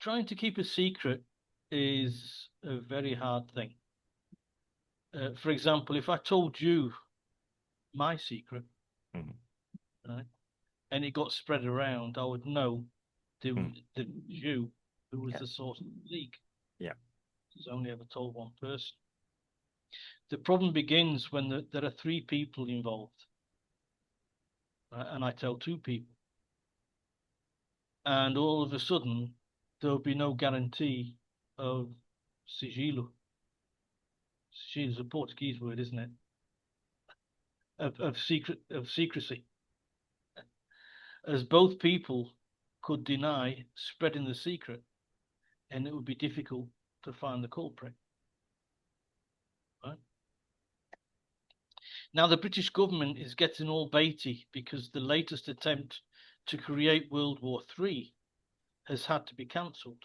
trying to keep a secret is a very hard thing. For example, if I told you my secret, right, and it got spread around, I would know that it was you who was the source of the leak. Yeah. It's only ever told one person. The problem begins when there are three people involved, right, and I tell two people. And all of a sudden, there'll be no guarantee of sigilo. Sigilo is a Portuguese word, isn't it? Of secrecy, as both people could deny spreading the secret, and it would be difficult to find the culprit. Right? Now, the British government is getting all baity because the latest attempt to create World War III has had to be cancelled.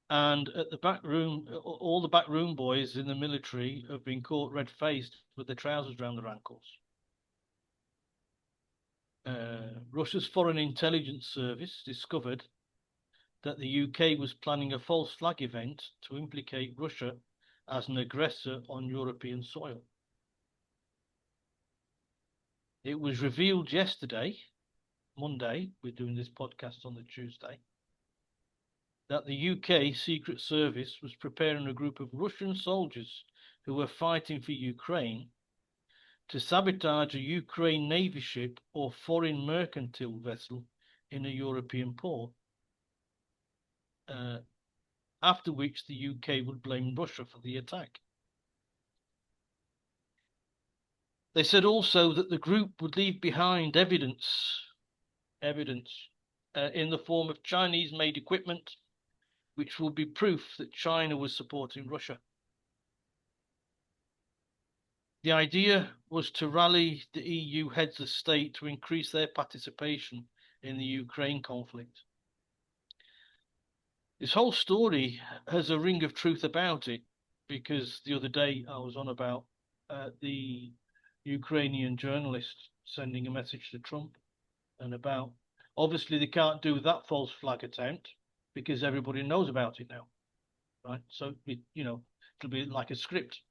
And at the back room, all the backroom boys in the military have been caught red-faced with their trousers around their ankles. Russia's Foreign Intelligence Service discovered that the UK was planning a false flag event to implicate Russia as an aggressor on European soil. It was revealed yesterday, Monday, we're doing this podcast on the Tuesday, that the UK Secret Service was preparing a group of Russian soldiers who were fighting for Ukraine to sabotage a Ukraine Navy ship or foreign mercantile vessel in a European port, after which the UK would blame Russia for the attack. They said also that the group would leave behind evidence in the form of Chinese-made equipment, which will be proof that China was supporting Russia. The idea was to rally the EU heads of state to increase their participation in the Ukraine conflict. This whole story has a ring of truth about it, because the other day I was on about the Ukrainian journalist sending a message to Trump, and about, obviously they can't do that false flag attempt because everybody knows about it now, right? So it'll be like a script.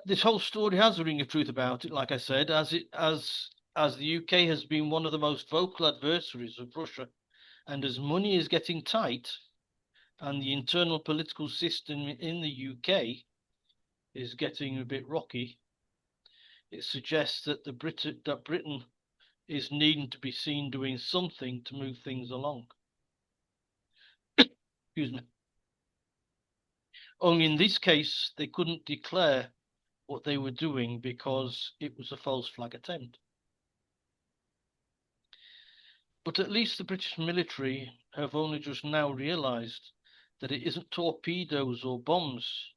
This whole story has a ring of truth about it, like I said, as the UK has been one of the most vocal adversaries of Russia, and as money is getting tight and the internal political system in the UK is getting a bit rocky, it suggests that Britain is needing to be seen doing something to move things along. Excuse me. Only in this case, they couldn't declare what they were doing because it was a false flag attempt. But at least the British military have only just now realised that it isn't torpedoes or bombs,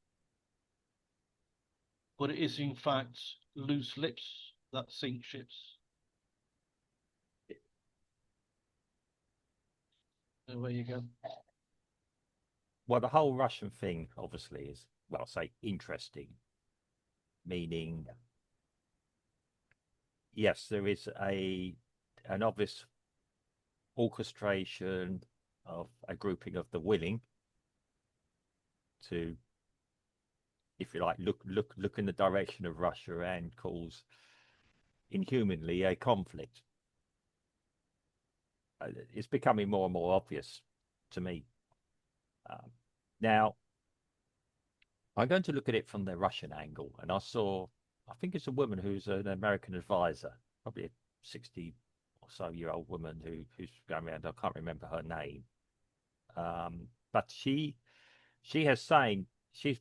but it is in fact loose lips that sink ships. There you go. Well, the whole Russian thing obviously is, well, I'll say interesting, meaning, yes, there is an obvious orchestration of a grouping of the willing to, if you like, look in the direction of Russia and cause inhumanly a conflict. It's becoming more and more obvious to me. Now, I'm going to look at it from the Russian angle, and I think it's a woman who's an American advisor, probably a 60 or so year old woman who's going around. I can't remember her name, but she's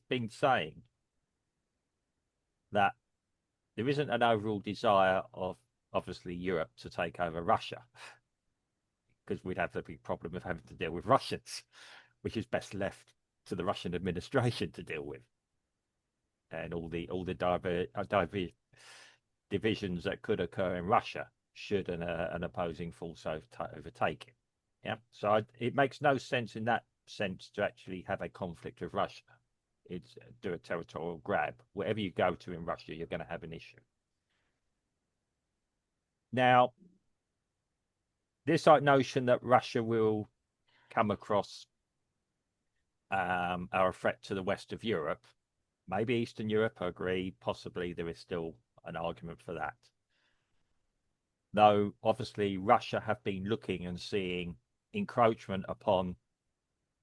been saying that there isn't an overall desire of obviously Europe to take over Russia, because we'd have the big problem of having to deal with Russians, which is best left to the Russian administration to deal with, and all the divisions that could occur in Russia should an opposing force overtake it. Yeah, so it makes no sense in that sense to actually have a conflict with Russia. It's do a territorial grab. Wherever you go to in Russia, you're going to have an issue. Now, this notion that Russia will come across are a threat to the west of Europe, maybe Eastern Europe, I agree. Possibly there is still an argument for that. Though, obviously, Russia have been looking and seeing encroachment upon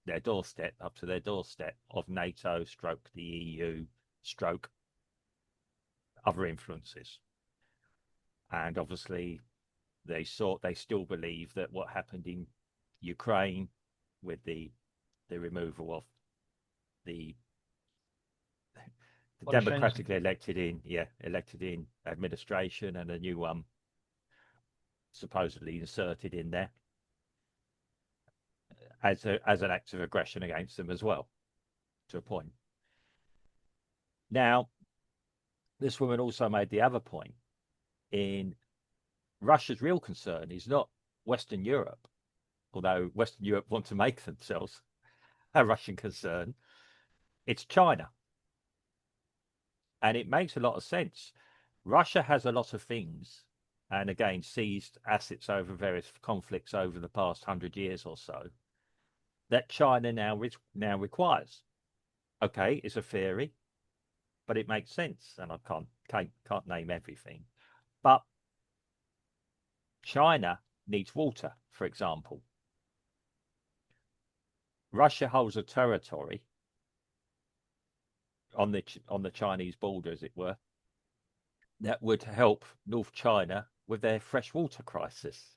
their doorstep, up to their doorstep, of NATO, stroke the EU, stroke other influences. And obviously, they still believe that what happened in Ukraine with the removal of the democratically elected in administration and a new one supposedly inserted in there as an act of aggression against them as well, to a point. Now, this woman also made the other point: in Russia's real concern is not Western Europe, although Western Europe want to make themselves a Russian concern. It's China. And it makes a lot of sense. Russia has a lot of things, and again, seized assets over various conflicts over the past 100 years or so, that China now requires. Okay, it's a theory, but it makes sense, and I can't name everything. But China needs water, for example. Russia holds a territory on the Chinese border, as it were, that would help North China with their fresh water crisis.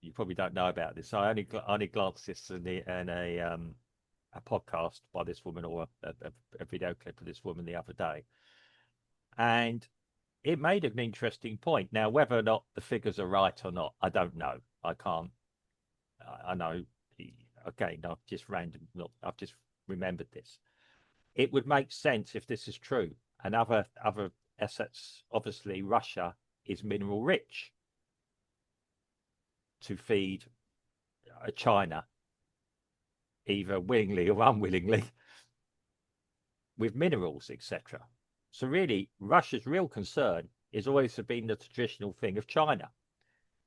You probably don't know about this. I only glanced this in a podcast by this woman, or a video clip of this woman the other day, and it made an interesting point. Now, whether or not the figures are right or not, I don't know. I can't. I know. Okay, no, I've just remembered this. It would make sense if this is true. And other assets, obviously, Russia is mineral rich to feed China, either willingly or unwillingly, with minerals, etc. So really, Russia's real concern is always been the traditional thing of China,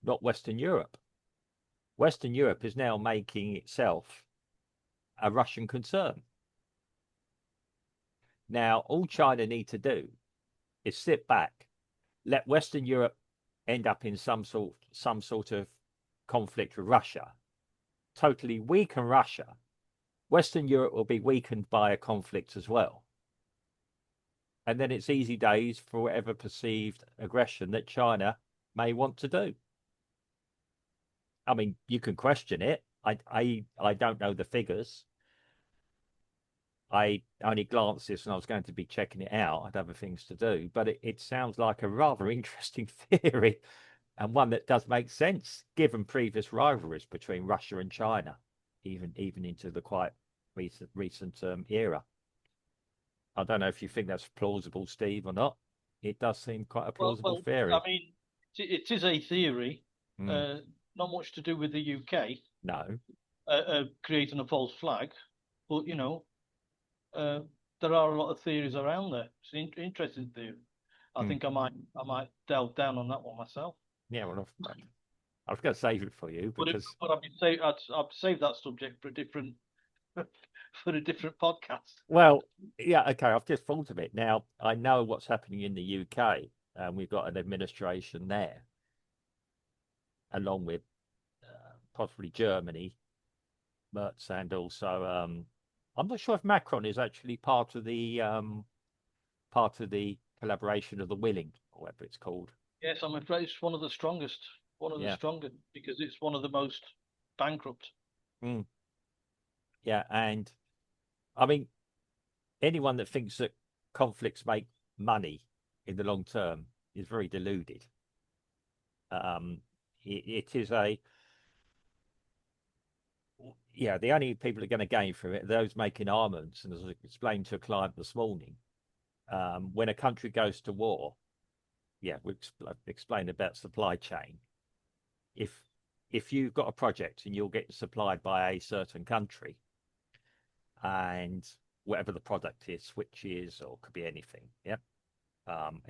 not Western Europe. Western Europe is now making itself a Russian concern. Now, all China need to do is sit back, let Western Europe end up in some sort of conflict with Russia, totally weaken Russia. Western Europe will be weakened by a conflict as well. And then it's easy days for whatever perceived aggression that China may want to do. I mean, you can question it. I don't know the figures. I only glanced this and I was going to be checking it out. I had other things to do, but it sounds like a rather interesting theory, and one that does make sense given previous rivalries between Russia and China, even into the quite recent era. I don't know if you think that's plausible, Steve, or not. It does seem quite a plausible theory. I mean, it is a theory. Not much to do with the UK. No. Creating a false flag, but there are a lot of theories around there. It's an interesting theory. I think I might delve down on that one myself. Yeah, well, I was going to save it for you because. But I'd save that subject for a different podcast. Well, yeah, okay. I've just thought of it now. I know what's happening in the UK, and we've got an administration there, along with possibly Germany, and also I'm not sure if Macron is actually part of the collaboration of the willing, or whatever it's called. Yes, I'm afraid it's one of the strongest. The strongest, because it's one of the most bankrupt. Yeah, and I mean, anyone that thinks that conflicts make money in the long term is very deluded. It is the only people that are going to gain from it are those making armaments. And as I explained to a client this morning, when a country goes to war, we explained about supply chain. If you've got a project and you'll get supplied by a certain country, and whatever the product is, switches or could be anything, I'm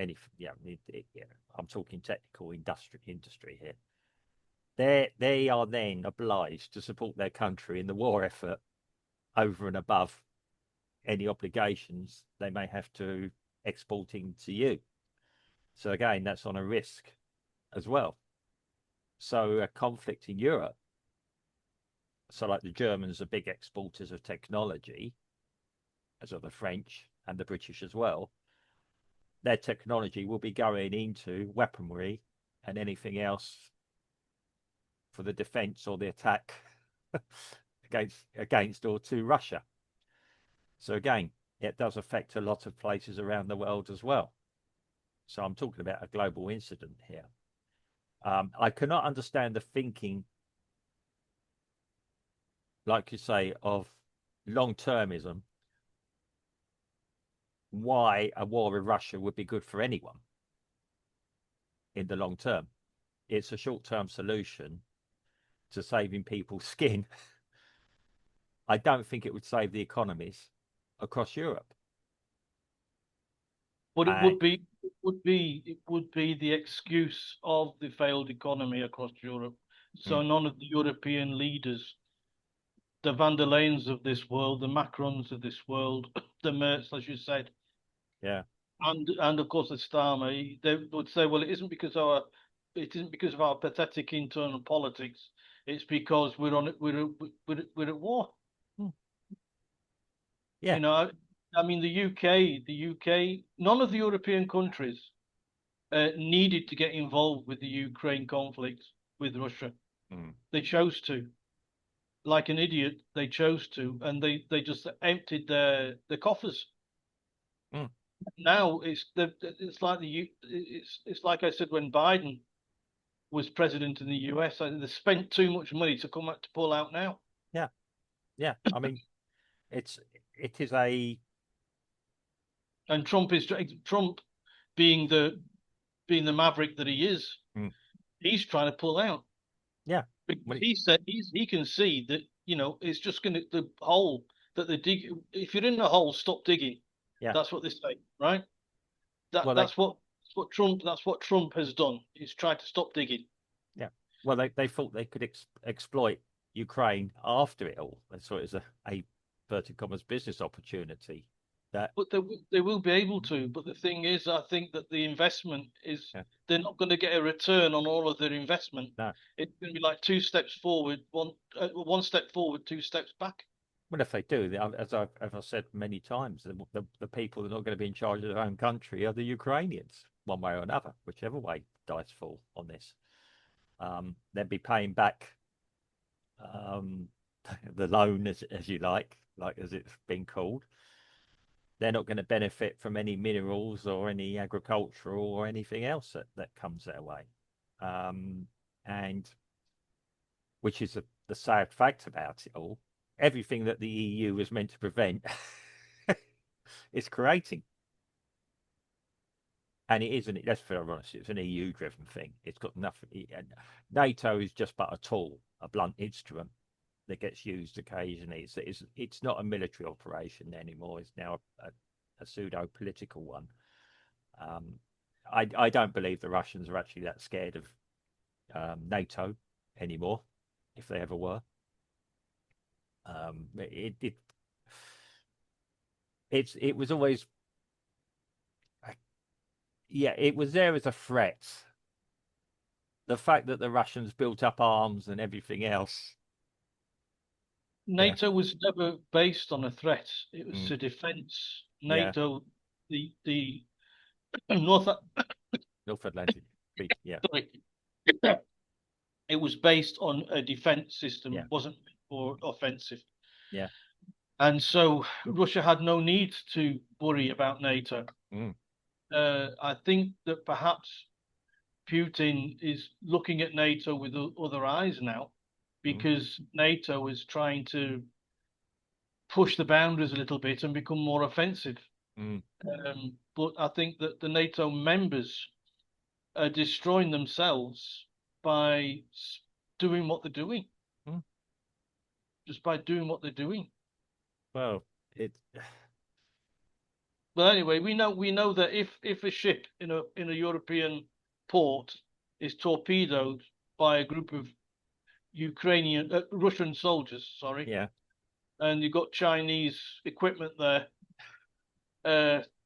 talking technical industry here. They are then obliged to support their country in the war effort over and above any obligations they may have to exporting to you. So again, that's on a risk as well. So a conflict in Europe, so like the Germans are big exporters of technology, as are the French and the British as well. Their technology will be going into weaponry and anything else for the defense or the attack against or to Russia. So again, it does affect a lot of places around the world as well. So I'm talking about a global incident here. I cannot understand the thinking, like you say, of long-termism, why a war with Russia would be good for anyone in the long term. It's a short-term solution to saving people's skin. I don't think it would save the economies across Europe. But And it would be the excuse of the failed economy across Europe. So mm, none of the European leaders, the van der Leyens of this world, the Macrons of this world, the Merz, as you said, yeah, and of course the Starmer, they would say, well, it isn't because of our pathetic internal politics. It's because we're at war. mm, You yeah, know, I mean, the UK, none of the European countries needed to get involved with the Ukraine conflict with Russia. mm, They chose to, like an idiot, they chose to, and they just emptied their coffers. mm, Now it's like it's like I said when Biden was president in the US. They spent too much money to come out to pull out now. yeah, yeah. I mean, it's it is a And Trump being the maverick that he is, mm, he's trying to pull out. yeah. Because Well, he said he can see that it's just going to the hole that they dig. If you're in a hole, stop digging. yeah. That's what they say, right? Well, That's what Trump has done. He's tried to stop digging. yeah. Well, they thought they could exploit Ukraine after it all. They saw it as a inverted commas business opportunity. That But they will be able to. But the thing is, I think that the investment is yeah, they're not going to get a return on all of their investment. no. It's going to be like two steps forward, one step forward, two steps back. Well, if they do, as I've said many times, the people that are not going to be in charge of their own country are the Ukrainians, one way or another, whichever way dice fall on this. They'd be paying back um, the loan, as you like as it's been called. They're not going to benefit from any minerals or any agricultural or anything else that comes their way. And which is the sad fact about it all, everything that the EU was meant to prevent is creating. And it isn't, let's be honest, it's an EU driven thing. It's got nothing. NATO is just but a tool, a blunt instrument that gets used occasionally. It's not a military operation anymore. It's now a pseudo political one. I don't believe the Russians are actually that scared of NATO anymore, if they ever were. It was always, yeah, it was there as a threat. The fact that the Russians built up arms and everything else, yeah, NATO was never based on a threat. It was mm, a defense. yeah, NATO, the North, North Atlantic, yeah, sorry, it was based on a defense yeah, system, wasn't for offensive. yeah, And so Russia had no need to worry about NATO. mm, I think that perhaps Putin is looking at NATO with other eyes now mm, because NATO is trying to push the boundaries a little bit and become more offensive. mm, But I think that the NATO members are destroying themselves by doing what they're doing, mm. just by doing what they're doing. Well, But anyway, we know that if a ship in a European port is torpedoed by a group of Russian soldiers, sorry, Yeah, and you've got Chinese equipment there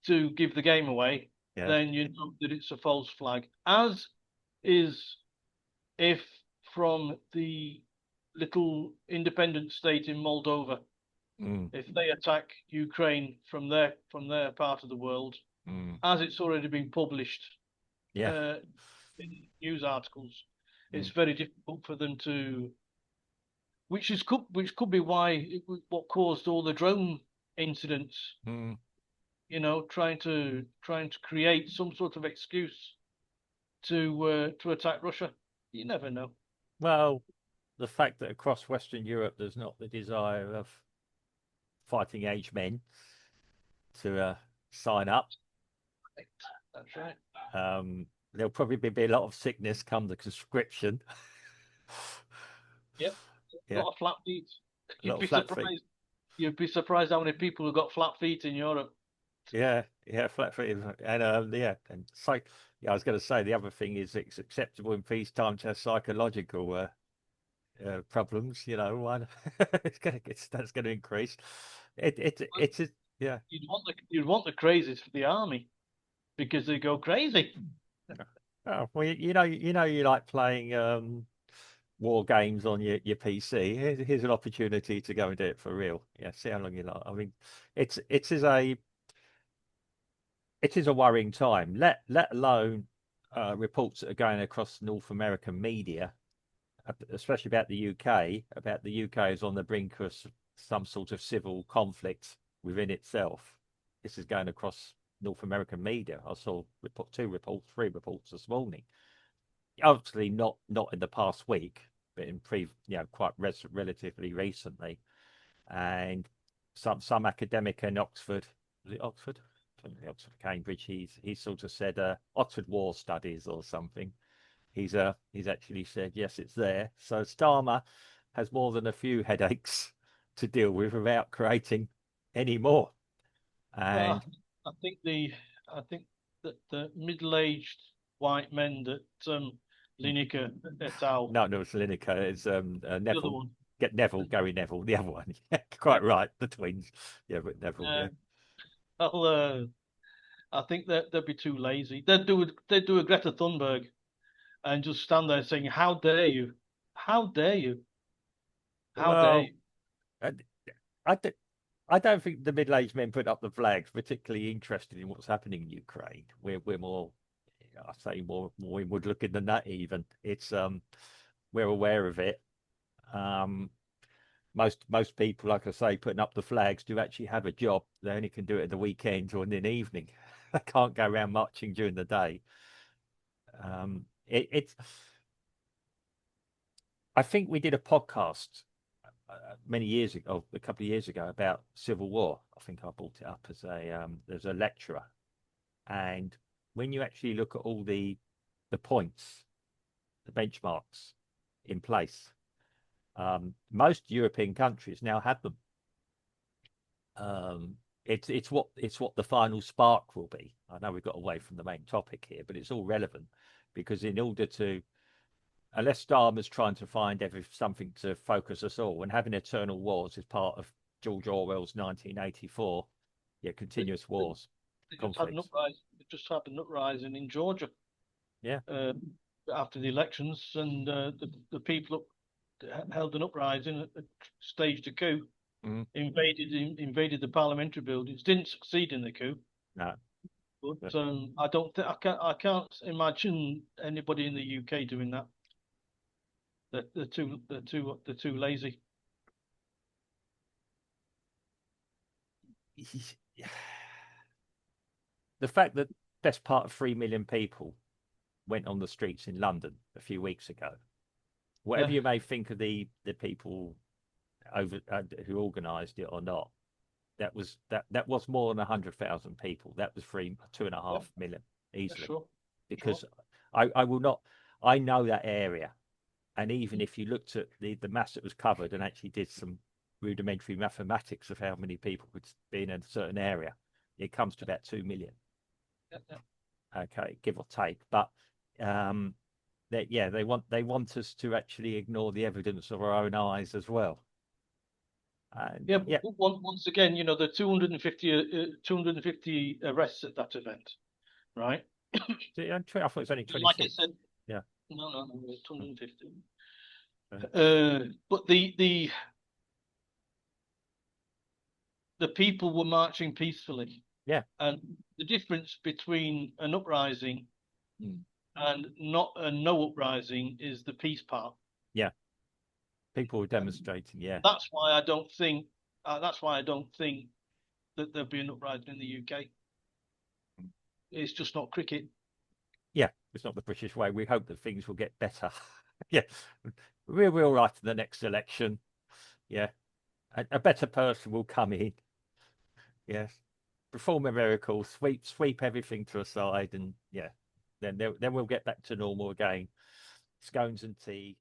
to give the game away, yeah. then you know that it's a false flag. As is if from the little independent state in Moldova, Mm, if they attack Ukraine from their part of the world, mm, as it's already been published yeah. uh, in news articles, it's Mm, very difficult for them to, which could be why what caused all the drone incidents. mm. Trying to create some sort of excuse to attack Russia. You never know. Well, the fact that across Western Europe there's not the desire of fighting age men to sign up. That's right. There'll probably be a lot of sickness come the conscription. Yep. A Yeah, lot of flat feet. a You'd lot of be flat feet. surprised. You'd be surprised how many people have got flat feet in Europe. Yeah, yeah, flat feet, and yeah, and yeah, I was going to say the other thing is it's acceptable in peacetime to have psychological problems. You know, one that's going to increase. It's yeah. You'd want the crazies for the army because they go crazy. Oh, well, you like playing war games on your PC. Here's an opportunity to go and do it for real. Yeah, see how long you like. I mean, it's it is a it is a worrying time. Let alone reports that are going across North American media, especially about the UK. About the UK is on the brink of some sort of civil conflict within itself. This is going across North American media. I saw three reports this morning. Obviously, not in the past week, but in quite relatively recently. And some academic in Oxford, was it Oxford? Oxford, Cambridge. He's sort of said Oxford War Studies or something. He's actually said yes, it's there. So Starmer has more than a few headaches to deal with without creating any more. And Well, I think the I think that the middle-aged white men that Lineker et al. no, it's Lineker. It's The other Neville. one. Get Neville, Gary Neville, the other one. Yeah, Yeah. quite right. The twins. Yeah, but Neville. Uh, Yeah. I'll, I think that they'd be too lazy. They'd do a Greta Thunberg and just stand there saying, "How dare you? How dare you? How dare Well, you?" I, I, d- I don't think the middle-aged men put up the flags particularly interested in what's happening in Ukraine. We're more, I say more inward-looking than that. Even it's we're aware of it. Um, most people, like I say, putting up the flags do actually have a job. They only can do it at the weekends or in the evening. They can't go around marching during the day. It's. I think we did a podcast many years ago, a couple of years ago, about civil war. I think I brought it up as there's a lecturer, and when you actually look at all the points, the benchmarks in place, most European countries now have them. It's what the final spark will be. I know we've got away from the main topic here, but it's all relevant because in order to, unless Dharma's trying to find something to focus us all, and having eternal wars is part of George Orwell's 1984, yeah, They, continuous they, wars, they just had an conflicts. uprising. They just had an uprising in Georgia Yeah. uh, after the elections, and the people held an uprising, staged a coup, Mm, invaded the parliamentary buildings. Didn't succeed in the coup, no. but I don't think I can't imagine anybody in the UK doing that. They're too lazy. The fact that best part of 3 million people went on the streets in London a few weeks ago, whatever Yeah, you may think of the people over who organised it or not, that was more than 100,000 people. That was two and a yeah, half million yeah, easily. sure, sure. Because I will not. I know that area, and even if you looked at the mass that was covered and actually did some rudimentary mathematics of how many people would be in a certain area, it comes to about 2 million. Yeah. Okay, give or take. But they want us to actually ignore the evidence of our own eyes as well. And Yeah, but once again, you know, the 250 arrests at that event, right? I thought it was only Like I 26. said, Yeah. no, it's 250. Okay. But the people were marching peacefully. Yeah. And the difference between an uprising Mm. and not a no uprising is the peace part. Yeah. People were demonstrating. Yeah. That's why I don't think. That's why I don't think that there'll be an uprising in the UK. It's just not cricket. Yeah. It's not the British way. We hope that things will get better. Yeah. We'll be all right in the next election. Yeah. A better person will come in. Yes. Perform a miracle, sweep everything to a side, and yeah, then we'll get back to normal again. Scones and tea.